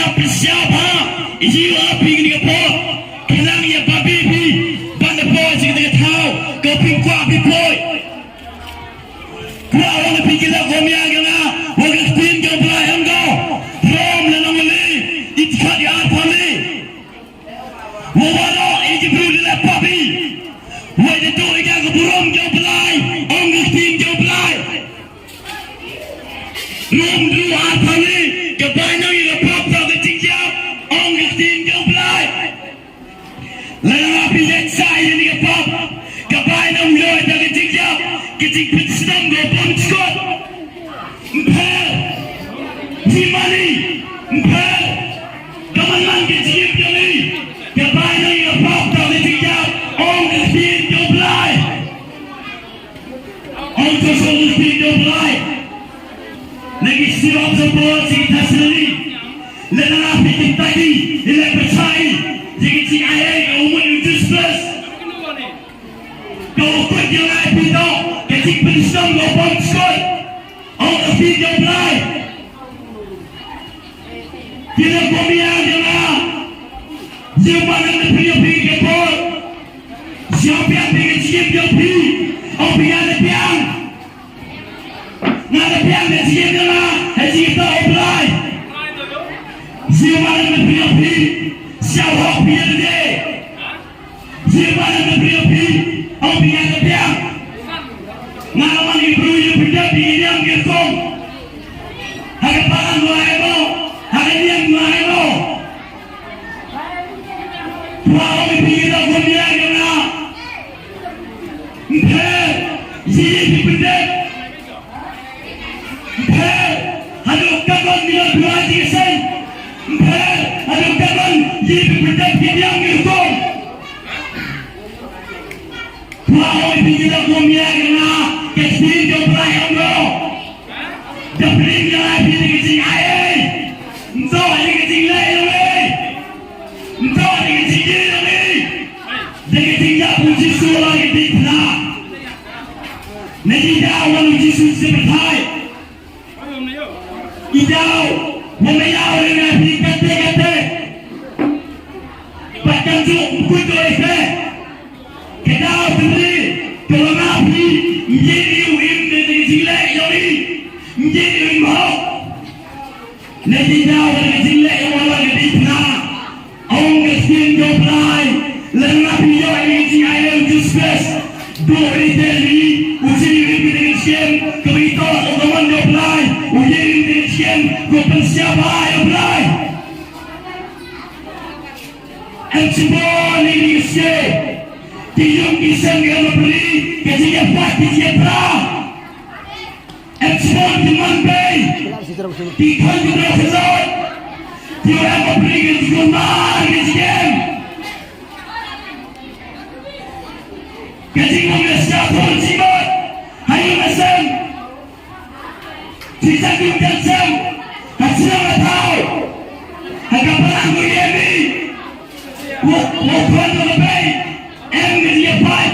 siapa siapa ibu api ni kepo kelang ya babi pi banda boy sing tengah tahu kau pingkwa pi boy kau orang pi kita komia kena wakat tin kau pelai engkau rom lenong le ikhlas ya thali wawalo ijibru le babi wajah tu ikan keburum kau pelai ongkat tin kau pelai rom dua thali kebanyakan yang berapa kecil ongkat tin kau pelai lalu api yang saya ni kepap kebanyakan loy tak kecil sedang gopon skot mpel dimani mpel kemenang kecil kali kebanyakan yang berapa kecil ongkat tin kau pelai ongkat tin kau pelai lagi sirap sepuluh kita sendiri lalu api kita ini ilai percaya jika cik ayah kau umur 17 kau pergi api tu kecik penisam kau pun skot ongkat tin kau pelai kita komian jangan siapa yang pergi ke port siapa yang pergi cik kau pergi api ada piang nada piang de cik jangan haji kita pelai siapa yang pergi siapa piang de siapa yang pergi api ada piang ngalaman ibu yang pindah di yang gerkong harga pangan luaemo harga yang luaemo tuang ibu kita kumia kena mpel jadi pindah mpel haduk kawan dia dua jisen mpel haduk kawan jadi pindah di yang gerkong tuang ibu kita kumia kena kecil kau pelai engkau dapet yang api ni kecil ayah engkau ni kecil lelaki engkau ni kecil lelaki dia kecil tak puji suara kecil pula nanti dah orang puji suara seperti idau memayau dengan api kata-kata bahkan tu kutu efek kedau sendiri kalau api menjadi uim dari silap jori menjadi uim hok nanti dah dari silap yang malah di pernah orang keskin kau pelai lalu api jauh ini cik ayam juspes dua riteli uji uim dari keskin kebito atau kawan kau pelai uji uim dari keskin kau pensiapa yang pelai Encibon ini keskin Tiyong kisah yang beri kecil pak kecil perang ekspor di Mumbai tiga juga selesai tiada memberi kecil mahal kecil kecil mengesah pun cibat hayu mesem tidak dikerjam kecil tak tahu agak perang begini bukan lebih em cái gì phải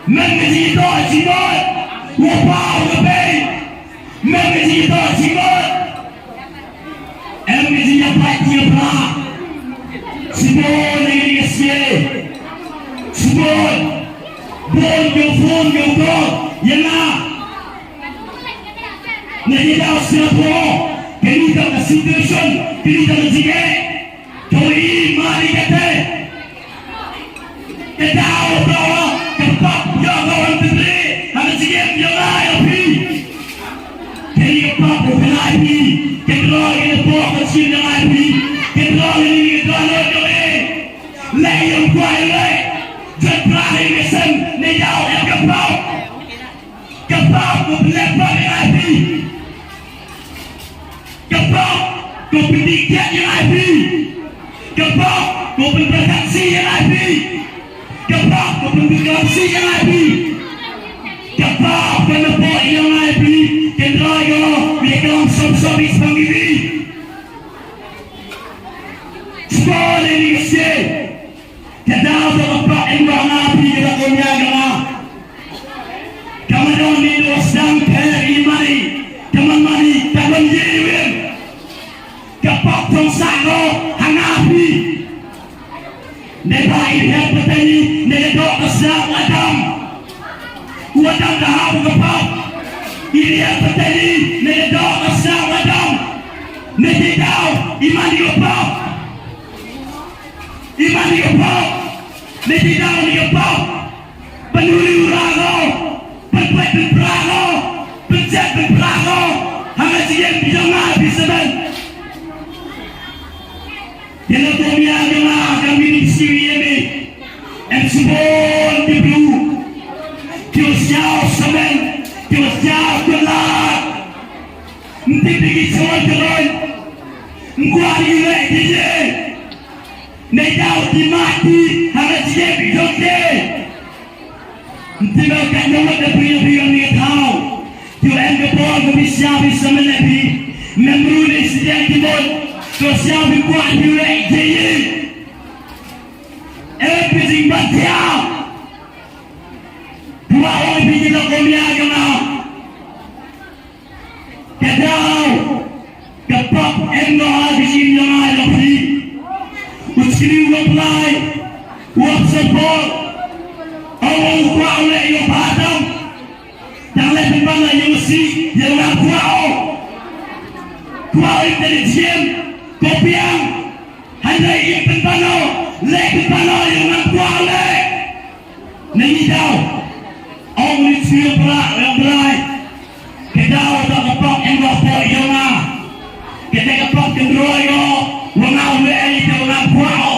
men cái gì đó chỉ nói của bao cái bên men cái gì đó chỉ nói em cái gì phải chia ra semua ini kesnya semua phone go yang nak nanti dah Singapura kita ada situation kita ada juga kali mari kita tahu bahawa kepak yang kawan sendiri ada sikit yang lain api jadi kepak bukan api kedua ini buah kecil yang api kedua ini kedua lagi layang kuai lay terperahi mesin ni jauh yang kepak bukan lepas yang api kepak bukan tiket yang api kepak bukan proteksi yang api kepak berpengalaman yang api kepak penepuk yang api kendraga mereka som-som ispanggiri sekolah ini kecil kedau kepak yang api kita punya kena kamu ni sedang per imari teman mari teman jiwin kepak sano hangapi nebai dia petani nedok kesal Adam Adam dah berkepap dia petani nedok kesal Adam nedidau iman dikepap nedidau dikepap penuri urago penpet penperago pencet penperago hangat siang bijangan bisaban Yana Tomia Yana kami di sini ini, semua di blue, tiada semen, tiada gelap, nanti pergi semua jalan, gua di lagi je, nedau di mati, harus je hidup je, nanti mereka nama terpilih ni tahu, tiada yang berbuat bisa menepi, membruni sejak timur. Sosial berkuat di wilayah jaya everything but dia dua orang biji lakomia kena kedau kepap endoa di sini yang ada di uskri uaplai uap support awal kuat oleh yang padam jangan berbangga yang si yang nak kuat intelijen kopiang hanya ingin penpano lek penpano yang nampak lek nanti tahu orang ini siap berak yang berai kedau tak kepak yang berapa yang nak kita kepak kendera yang wangau lek ini yang nampak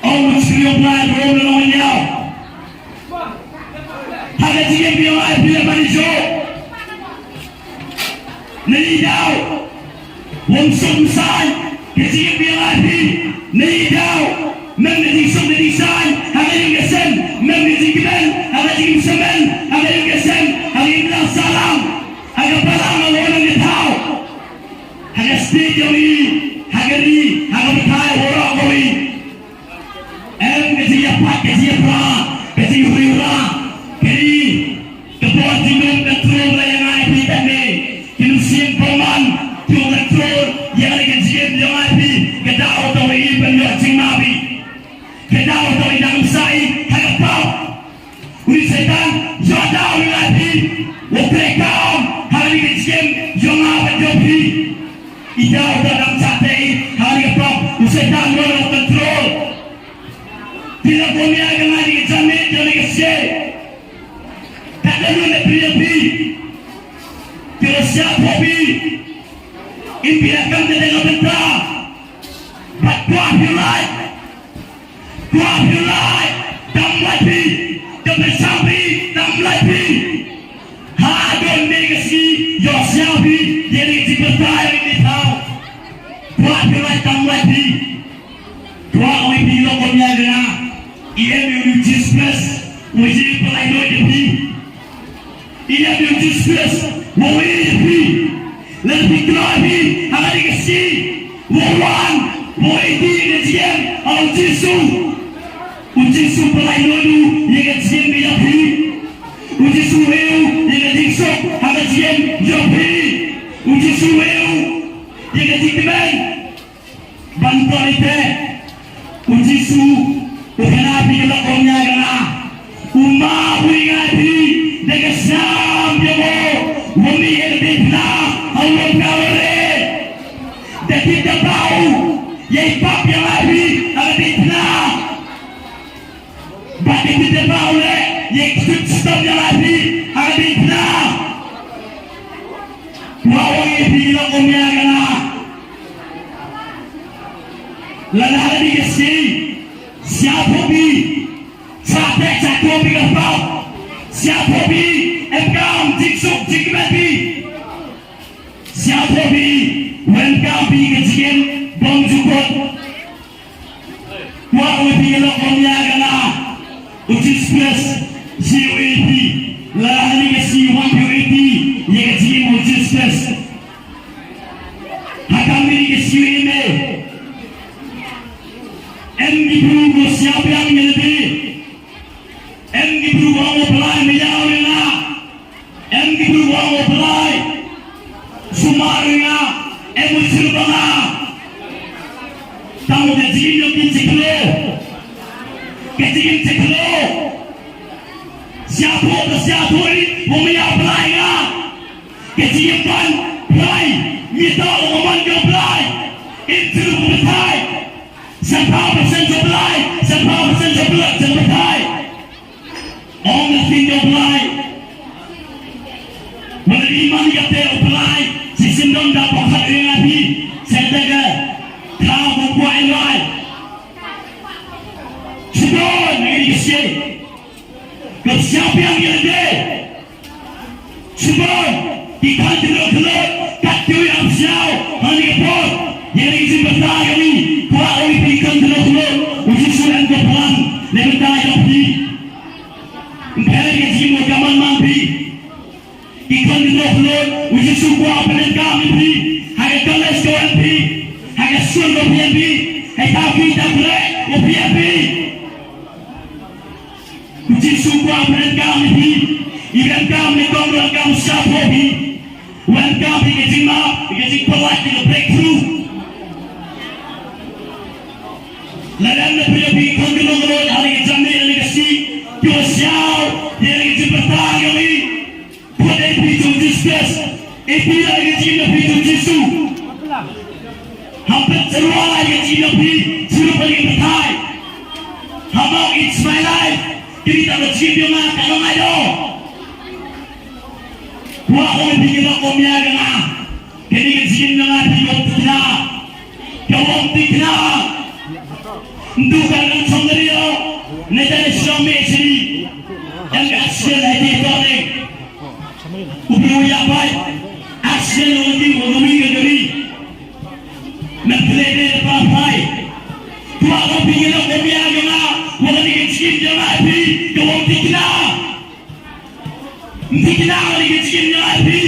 orang ini siap berak orang melawang jauh hanya jika biar bila manisok nanti tahu Wong sumsai kecil bilahi nidau menjadi sumber desain ada yang kesen menjadi kiban ada yang semen ada yang kesen ada yang bilang salam ada palang orang yang tahu ada studio ini hagari ada betai orang koi kecil apa kecil apa kecil hura kini kebuat jimin betul yang ada di sini kini simpan Tuhan yang ada kejian yang ada kita orang ini penyuacing nabi kita orang ini dalam sai hagapau uri setan jodau yang ada wakrekam hari kejian yang ada jopi ida orang dalam satai hari hagapau setan orang kontrol tidak punya yang ada kejamin yang kejian tak ada yang beri kita siap hobi impiankan dengan benar, but kuat hilai, dam lagi, dam sabi, dam lagi, hadon negasi, yosabi, jadi dipercaya ini tahu, kuat hilai dam lagi, kuat orang bilang punya dia, ia berujus plus, wujud pelayan lebih, ia berujus plus, wujud lebih. Lebih lagi hari kesi wawan moedi kejian ujisu pelai dulu yang kejian biapi ujisu eu yang kejian hari kejian jopi ujisu eu yang kejian bantuan itu ujisu ukenapi lakomnya kena umah wingapi dengan sambil wami erdibna Allah kawale dan kita tahu yang bab yang hari erdibna bagi kita tahu yang sistem yang hari erdibna wawang ini lakomnya kena lana hari kesi siapa bi sampai satu bi kapau siapa bi engkau jiksuk jikmati siapa bi engkau bi kecil bom jukut wau bi lakomnya kena ucis plus COEP lana kesi 180 yang kecil ucis plus hakam bi kesi ini Gibru siapa yang menjadi Gibru orang pelai menjauh dengan Gibru orang pelai Sumarnya Musul banga tahu gaji yang kita kelo, gaji kita kelo. Siapa ini mempunyai apply kan? Gaji yang kan apply, minta orang yang apply, itu apply. 10% apply, 10% apply. Orang yang apply, menerima kata apply, sistem dong dapat hari ini. Saya jaga, kau buat lain. Sebab negeri kecil. Siapa yang ada? Sebab ikan telur-telur kacau yang siau hanya kepot yang izin bertahan kami kuat oleh ikan telur-telur uji suran kepelan lebih tahan kopi mpere gaji mukaman mampi ikan telur-telur uji suku apelen kami pi hanya kelas kawan pi hanya suan kopi pi hanya kafi tak boleh kopi pi uji suku apelen kami pi ikan kami kongol kami siapa pi when kami gaji maaf gaji pelat dengan breakthrough ladan lebih pi kongol hari kami yang kasih kau siau yang gaji bertahan kami pada pi tu discuss pi yang gaji lebih tu jisu hampir semua gaji lebih suruh pergi bertahan how it's my life kita berjaya dengan kalau ada wah orang bikin aku miaga kini kecil dengan hidup kita kau tikna duka dan sendiri negara Islam ini yang action ini tadi ubiya baik action ini mengalami negeri negeri apa baik wah orang bikin aku miaga wah kini kecil dengan kau tikna Dikna lagi kecil yang api,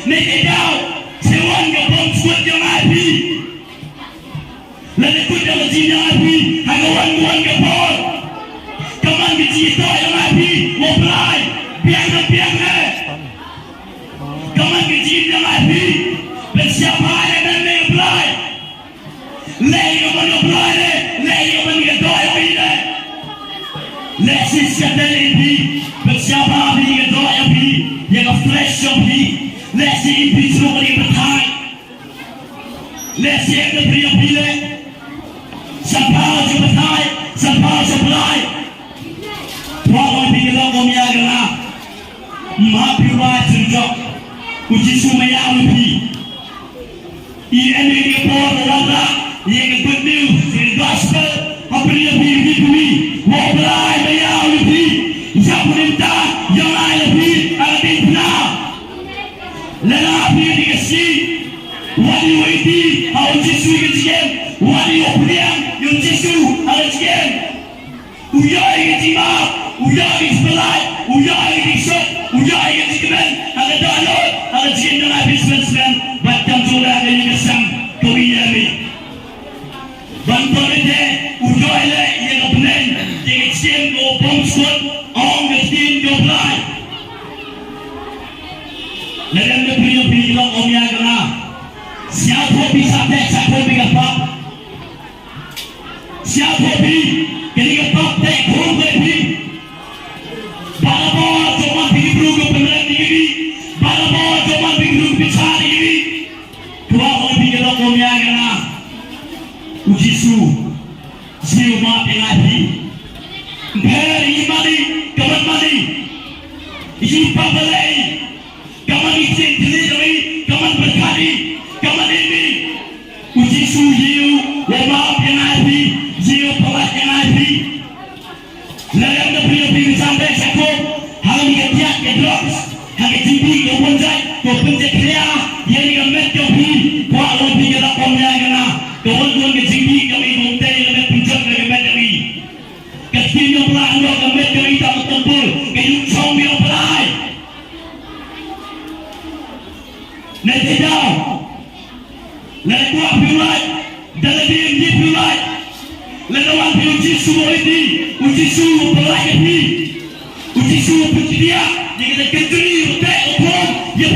mereka tahu sewan kapal kuat yang api. Lalu kuda kecil yang api, hagawan kapal. Kaman kecil yang api, ngobrol, biang. Kaman kecil yang api, bersiapa yang ngobrol. Lagi ngobrol, lagi ngobrol yang ini. Lagi siapa lagi bersiapa lagi ngobrol yang yang flesh of he let's see if it's nobody but time let's see if the priya pile sabha jo batai sabha supply wawan bigla ko miagala ma piwa churjo uji sumaya upi I energy for the lala yang good news the gospel apriya pile pili wablai maya upi jabuninta yang ai upi Lelapi dikasih wali wadi awak Yesus kecil wali opriang yang Yesus ada kecil uyai ketima uyai sebelai uyai disot uyai kecilan ada dalot ada kecil dengan bisnismen batang surah dan kesam kawiyami bantuan itu uyai le yang benar kecil ngopong suat orang kecil ngobrol Ladan lebih bilang omnya kena siapa bisa tek siapa apa siapa kini apa tek kurang lebih balabawa cuma pergi beruguk pemerintah ini balabawa cuma pergi beruguk bicara ini tua orang bilang omnya kena uji su siapa pengaji beri mali kawan mali jipa balai kaman izin delivery, kaman berkali, kaman ini uji suyu, wabah yang ada, jiwa pelat yang ada. Lalu lebih sampai satu, hal yang tiap kedrops, hal yang tinggi kau penjat kaya, yang digambar kau kuat lebih kita komnya kena, kawan ketinggi kami montai lebih penjat lebih banyak. Ketinggi pelan gambar kami tak bertempur, kayuh som yang pelai. Nanti dah, lalu kuat pilih, dalam dia pilih, lalu orang uji semua ini, uji semua pelai ini, uji semua dia, yang kita kenduri, betul, opong, ya